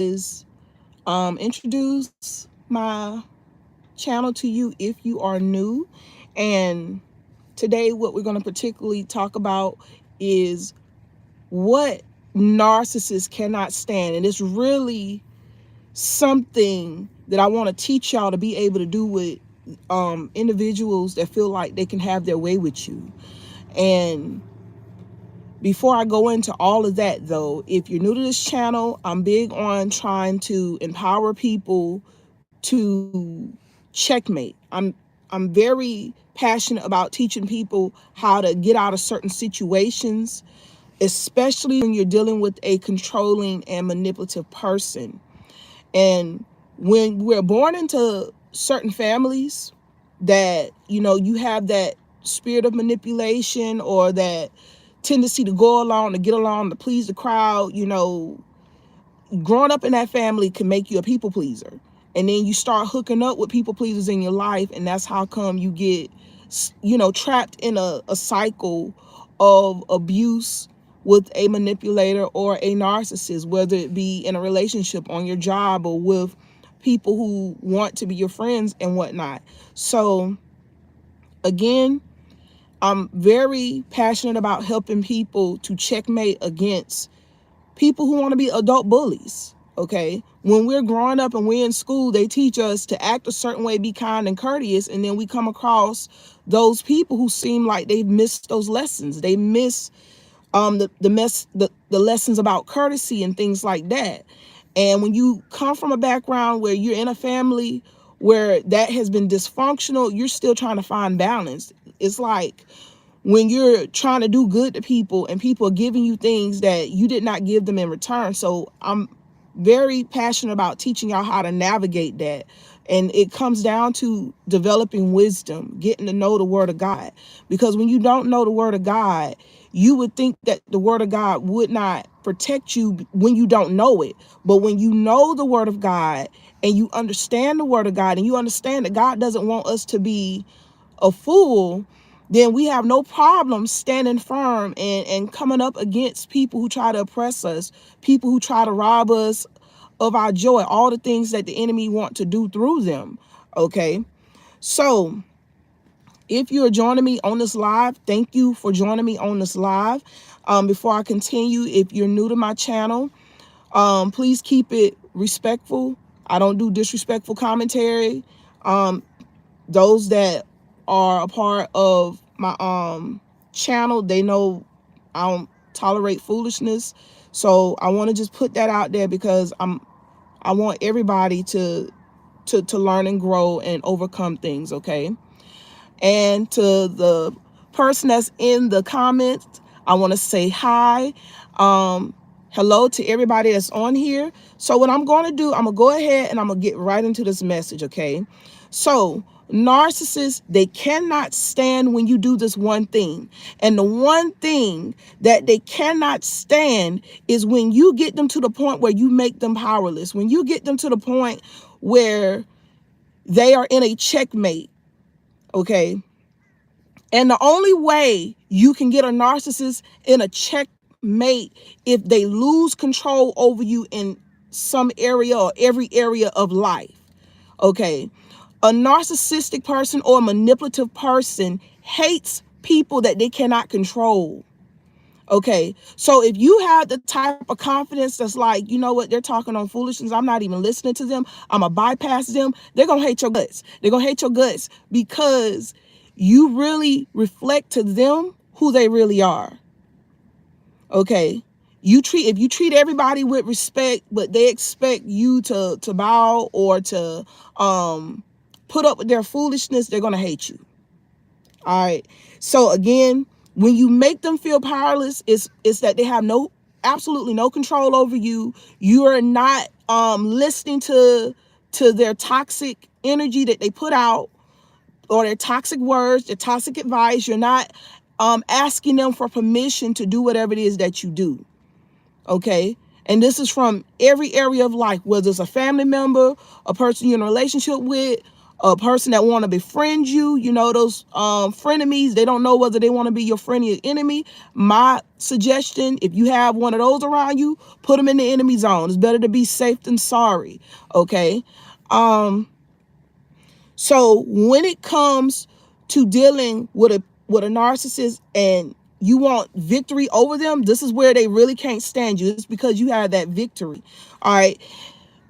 is introduce my channel to you if you are new. And today, what we're going to particularly talk about is what narcissists cannot stand. And it's really something that I want to teach y'all to be able to do with individuals that feel like they can have their way with you. And before I go into all of that, though, if you're new to this channel, I'm big on trying to empower people to checkmate. I'm very passionate about teaching people how to get out of certain situations, especially when you're dealing with a controlling and manipulative person. And when we're born into certain families that, you have that spirit of manipulation or that tendency to go along, to get along, to please the crowd, growing up in that family can make you a people pleaser. And then you start hooking up with people pleasers in your life, and that's how come you get, trapped in a cycle of abuse with a manipulator or a narcissist, whether it be in a relationship, on your job, or with people who want to be your friends and whatnot. So again, I'm very passionate about helping people to checkmate against people who want to be adult bullies. Okay, when we're growing up and we're in school, they teach us to act a certain way, be kind and courteous, and then we come across those people who seem like they've missed those lessons. They miss the lessons about courtesy and things like that. And when you come from a background where you're in a family where that has been dysfunctional, you're still trying to find balance. It's like when you're trying to do good to people and people are giving you things that you did not give them in return. So I'm very passionate about teaching y'all how to navigate that. And it comes down to developing wisdom, getting to know the word of God. Because when you don't know the word of God, you would think that the word of God would not protect you when you don't know it. But when you know the word of God and you understand the word of God and you understand that God doesn't want us to be a fool, then we have no problem standing firm and coming up against people who try to oppress us, people who try to rob us of our joy, all the things that the enemy want to do through them. Okay, so if you're joining me on this live, thank you for joining me on this live. Before I continue, if you're new to my channel, please keep it respectful. I don't do disrespectful commentary. Those that are a part of my channel, they know I don't tolerate foolishness. So I want to just put that out there because I want everybody to learn and grow and overcome things, okay? And to the person that's in the comments, I want to say hi. Hello to everybody that's on here. So what I'm going to do, I'm going to go ahead and I'm going to get right into this message, okay? So narcissists, they cannot stand when you do this one thing. And the one thing that they cannot stand is when you get them to the point where you make them powerless. When you get them to the point where they are in a checkmate, okay? And the only way you can get a narcissist in a checkmate if they lose control over you in some area or every area of life. Okay. A narcissistic person or a manipulative person hates people that they cannot control. Okay. So if you have the type of confidence that's like, you know what, they're talking on foolishness, I'm not even listening to them, I'm going to bypass them, they're going to hate your guts. They're going to hate your guts because you really reflect to them who they really are. Okay. If you treat everybody with respect, but they expect you to bow or to put up with their foolishness, they're going to hate you. All right. So again, when you make them feel powerless, it's that they have absolutely no control over you. You are not listening to their toxic energy that they put out, or their toxic words, their toxic advice. You're not asking them for permission to do whatever it is that you do. Okay. And this is from every area of life, whether it's a family member, a person you're in a relationship with, a person that want to befriend you, you know, those frenemies, they don't know whether they want to be your friend or your enemy. My suggestion, if you have one of those around you, put them in the enemy zone. It's better to be safe than sorry. Okay. So when it comes to dealing with a narcissist and you want victory over them, this is where they really can't stand you. It's because you have that victory. All right.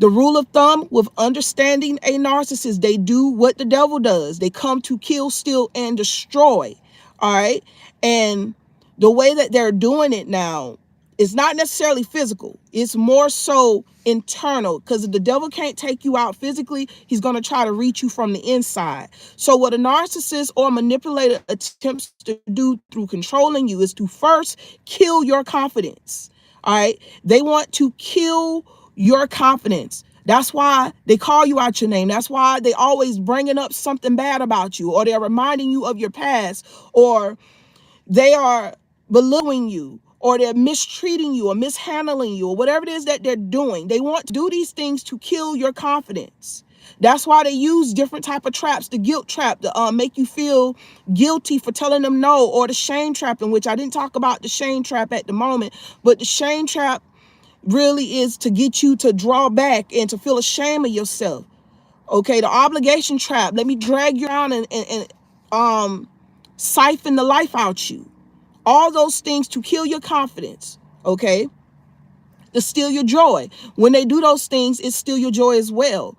The rule of thumb with understanding a narcissist, they do what the devil does. They come to kill, steal, and destroy. All right. And the way that they're doing it now is not necessarily physical. It's more so internal, because if the devil can't take you out physically, he's going to try to reach you from the inside. So what a narcissist or manipulator attempts to do through controlling you is to first kill your confidence. All right. They want to kill your confidence. That's why they call you out your name. That's why they always bringing up something bad about you, or they're reminding you of your past, or they are belittling you, or they're mistreating you or mishandling you, or whatever it is that they're doing. They want to do these things to kill your confidence. That's why they use different type of traps, the guilt trap to make you feel guilty for telling them no, or the shame trap, in which I didn't talk about the shame trap at the moment, but the shame trap really is to get you to draw back and to feel ashamed of yourself. Okay, the obligation trap, let me drag you around and siphon the life out you. All those things to kill your confidence. Okay, to steal your joy. When they do those things, it's steal your joy as well.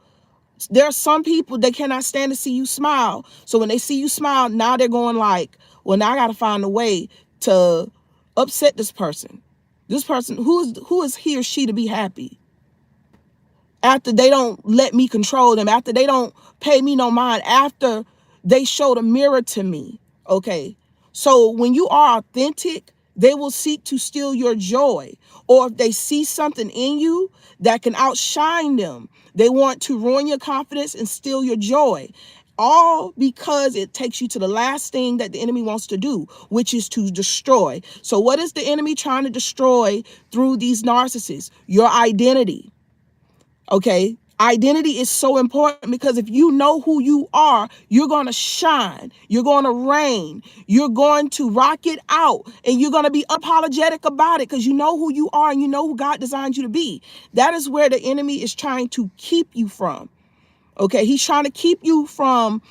There are some people, they cannot stand to see you smile. So when they see you smile, now they're going like, well, now I got to find a way to upset this person. This person, who is he or she to be happy? After they don't let me control them, after they don't pay me no mind, after they show the mirror to me. Okay. So when you are authentic, they will seek to steal your joy. Or if they see something in you that can outshine them, they want to ruin your confidence and steal your joy. All because it takes you to the last thing that the enemy wants to do, which is to destroy. So what is the enemy trying to destroy through these narcissists? Your identity. Okay. Identity is so important, because if you know who you are, you're going to shine. You're going to reign. You're going to rock it out, and you're going to be unapologetic about it, because you know who you are and you know who God designed you to be. That is where the enemy is trying to keep you from. Okay. He's trying to keep you from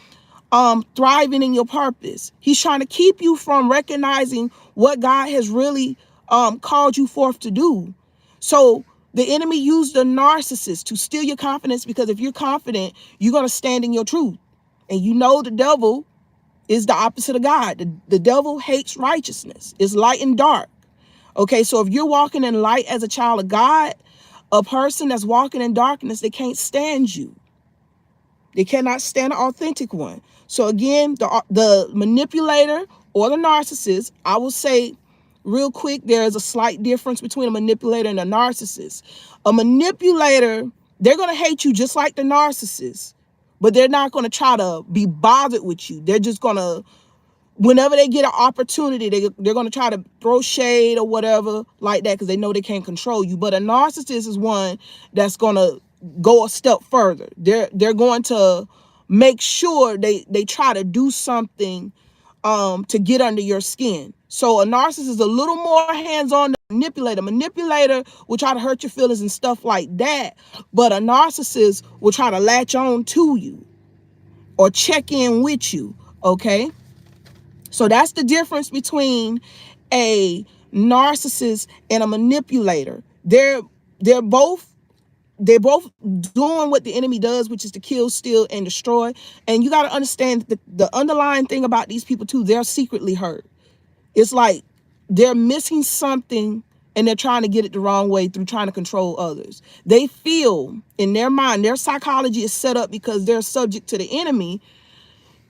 thriving in your purpose. He's trying to keep you from recognizing what God has really called you forth to do. So the enemy used the narcissist to steal your confidence, because if you're confident, you're going to stand in your truth. And you know the devil is the opposite of God. The devil hates righteousness. It's light and dark. Okay, so if you're walking in light as a child of God, a person that's walking in darkness, they can't stand you. They cannot stand an authentic one. So again, the manipulator or the narcissist, I will say real quick, there is a slight difference between a manipulator and a narcissist. A manipulator, they're going to hate you just like the narcissist, but they're not going to try to be bothered with you. They're just going to, whenever they get an opportunity, they're going to try to throw shade or whatever like that, because they know they can't control you. But a narcissist is one that's going to go a step further. They're going to make sure they try to do something to get under your skin. So a narcissist is a little more hands-on than a manipulator. Manipulator will try to hurt your feelings and stuff like that, but a narcissist will try to latch on to you or check in with you. Okay. So that's the difference between a narcissist and a manipulator. They're both doing what the enemy does, which is to kill, steal, and destroy. And you got to understand the underlying thing about these people too, they're secretly hurt. It's like they're missing something and they're trying to get it the wrong way through trying to control others. They feel in their mind, their psychology is set up because they're subject to the enemy,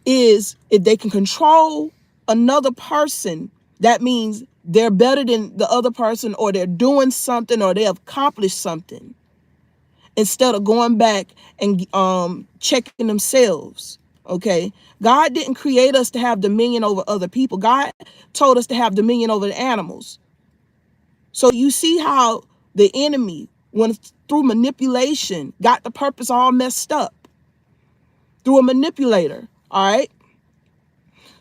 is if they can control another person, that means they're better than the other person, or they're doing something, or they have accomplished something, instead of going back and checking themselves. Okay. God didn't create us to have dominion over other people. God told us to have dominion over the animals. So you see how the enemy, when through manipulation, got the purpose all messed up. through a manipulator. All right.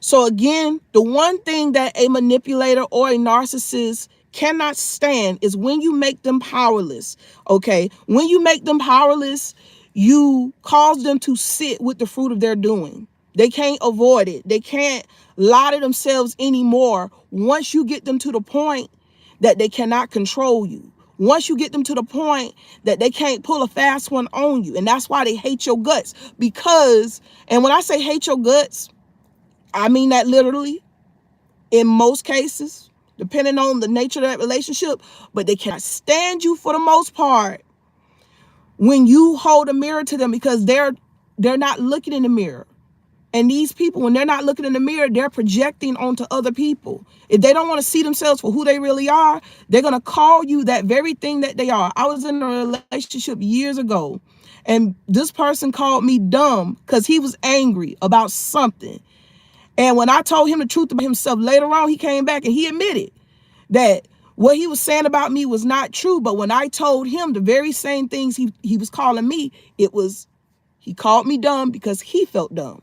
So again, the one thing that a manipulator or a narcissist cannot stand is when you make them powerless. Okay. When you make them powerless, you cause them to sit with the fruit of their doing. They can't avoid it. They can't lie to themselves anymore once you get them to the point that they cannot control you. Once you get them to the point that they can't pull a fast one on you. And that's why they hate your guts. Because, and when I say hate your guts, I mean that literally in most cases, depending on the nature of that relationship, but they cannot stand you for the most part when you hold a mirror to them, because they're not looking in the mirror. And these people, when they're not looking in the mirror, they're projecting onto other people. If they don't want to see themselves for who they really are, they're going to call you that very thing that they are. I was in a relationship years ago, and this person called me dumb because he was angry about something. And when I told him the truth about himself later on, he came back and he admitted that what he was saying about me was not true. But when I told him the very same things he was calling me, he called me dumb because he felt dumb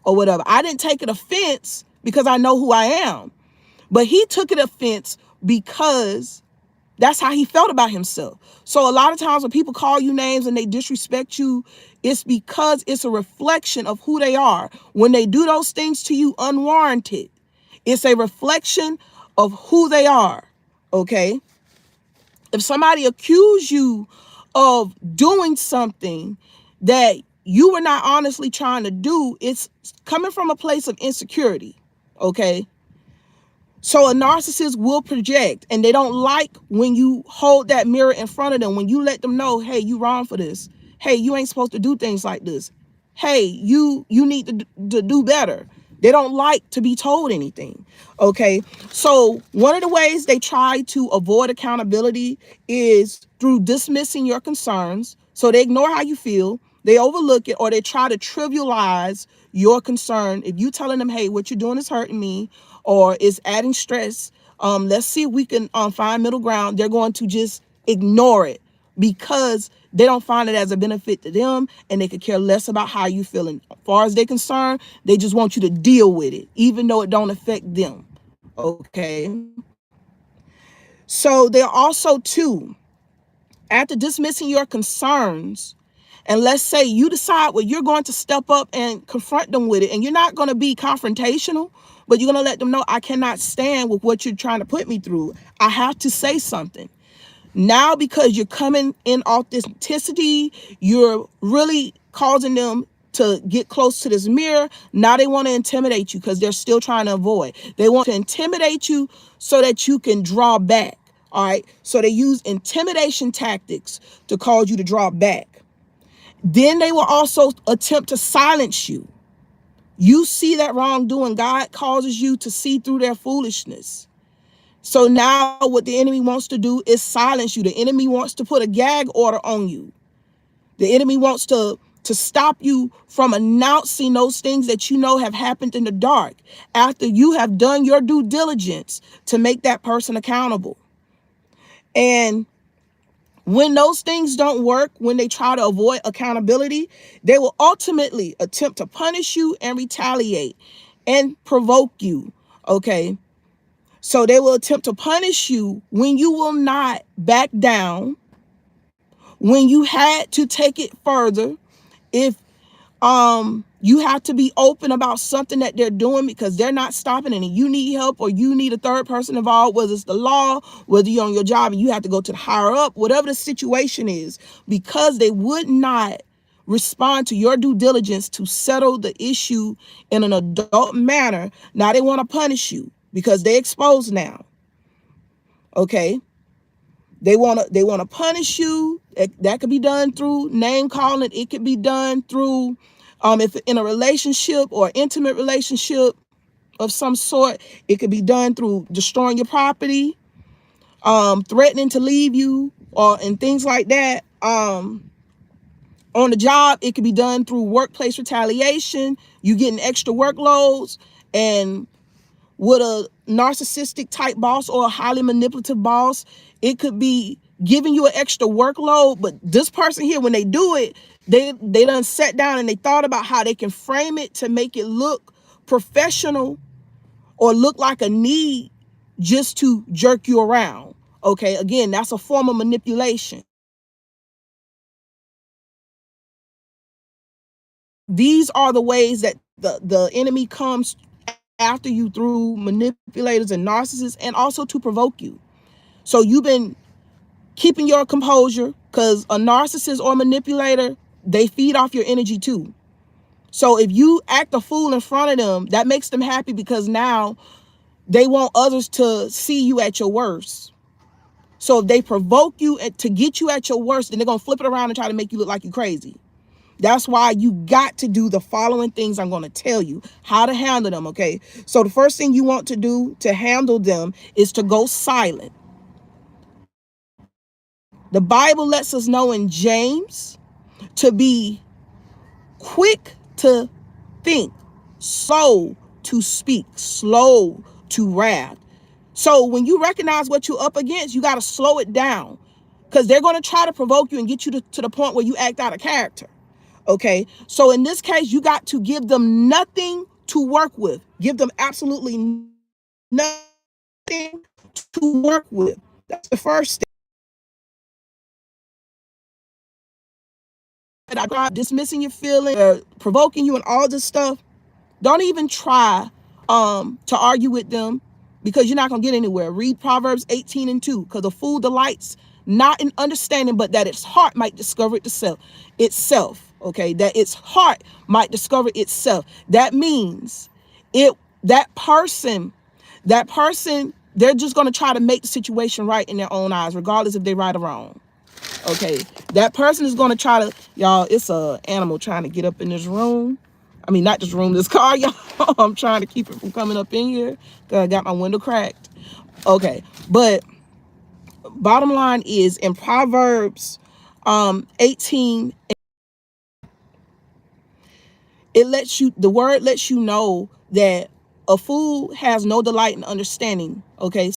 or whatever. I didn't take it offense because I know who I am, but he took it offense because that's how he felt about himself. So a lot of times when people call you names and they disrespect you, it's because it's a reflection of who they are. When they do those things to you unwarranted, it's a reflection of who they are. Okay. If somebody accused you of doing something that you were not honestly trying to do, it's coming from a place of insecurity. Okay. So a narcissist will project, and they don't like when you hold that mirror in front of them, when you let them know, hey, you wrong for this. Hey, you ain't supposed to do things like this. Hey, you need to do better. They don't like to be told anything. Okay. So one of the ways they try to avoid accountability is through dismissing your concerns. So they ignore how you feel, they overlook it, or they try to trivialize your concern. If you telling them, hey, what you're doing is hurting me, or is adding stress, let's see if we can find middle ground, they're going to just ignore it because they don't find it as a benefit to them, and they could care less about how you feeling. As far as they're concerned, they just want you to deal with it, even though it don't affect them. Okay. So they're also too, after dismissing your concerns, and let's say you decide, well, you're going to step up and confront them with it, and you're not going to be confrontational, but you're going to let them know, I cannot stand with what you're trying to put me through. I have to say something. Now, because you're coming in authenticity, you're really causing them to get close to this mirror. Now they want to intimidate you because they're still trying to avoid. They want to intimidate you so that you can draw back. All right. So they use intimidation tactics to cause you to draw back. Then they will also attempt to silence you. You see that wrongdoing, God causes you to see through their foolishness. So now what the enemy wants to do is silence you. The enemy wants to put a gag order on you. The enemy wants to stop you from announcing those things that you know have happened in the dark after you have done your due diligence to make that person accountable. And when those things don't work, when they try to avoid accountability, they will ultimately attempt to punish you and retaliate and provoke you. Okay. So they will attempt to punish you when you will not back down, when you had to take it further. If you have to be open about something that they're doing because they're not stopping, and you need help, or you need a third person involved, whether it's the law, whether you're on your job and you have to go to the higher up, whatever the situation is, because they would not respond to your due diligence to settle the issue in an adult manner. Now they want to punish you because they exposed now. Okay. They want to punish you. That could be done through name calling. It could be done through, if in a relationship or intimate relationship of some sort, it could be done through destroying your property, threatening to leave you, and things like that. On the job, it could be done through workplace retaliation. You getting extra workloads, and with a narcissistic type boss or a highly manipulative boss, it could be giving you an extra workload. But this person here, when they do it, they done sat down and they thought about how they can frame it to make it look professional or look like a need just to jerk you around. Okay, again, that's a form of manipulation. These are the ways that the enemy comes after you through manipulators and narcissists, and also to provoke you. So you've been keeping your composure, because a narcissist or manipulator, they feed off your energy too. So if you act a fool in front of them, that makes them happy, because now they want others to see you at your worst. So if they provoke you to get you at your worst, then they're going to flip it around and try to make you look like you're crazy. That's why you got to do the following things I'm going to tell you how to handle them, okay? So the first thing you want to do to handle them is to go silent. The Bible lets us know in James to be quick to think, slow to speak, slow to wrath. So when you recognize what you're up against, you got to slow it down, because they're going to try to provoke you and get you to the point where you act out of character. Okay, so in this case, you got to give them nothing to work with. Give them absolutely nothing to work with. That's the first step. I got dismissing your feelings, provoking you, and all this stuff. Don't even try to argue with them, because you're not going to get anywhere. Read Proverbs 18:2, because the fool delights not in understanding, but that its heart might discover itself. Okay, that its heart might discover itself. That means that person, they're just going to try to make the situation right in their own eyes, regardless if they're right or wrong. Okay, that person is going to try to, y'all, it's a animal trying to get up in this room. I mean, not this room, this car, y'all. I'm trying to keep it from coming up in here, because I got my window cracked. Okay, but bottom line is, in Proverbs 18, the word lets you know that a fool has no delight in understanding. Okay,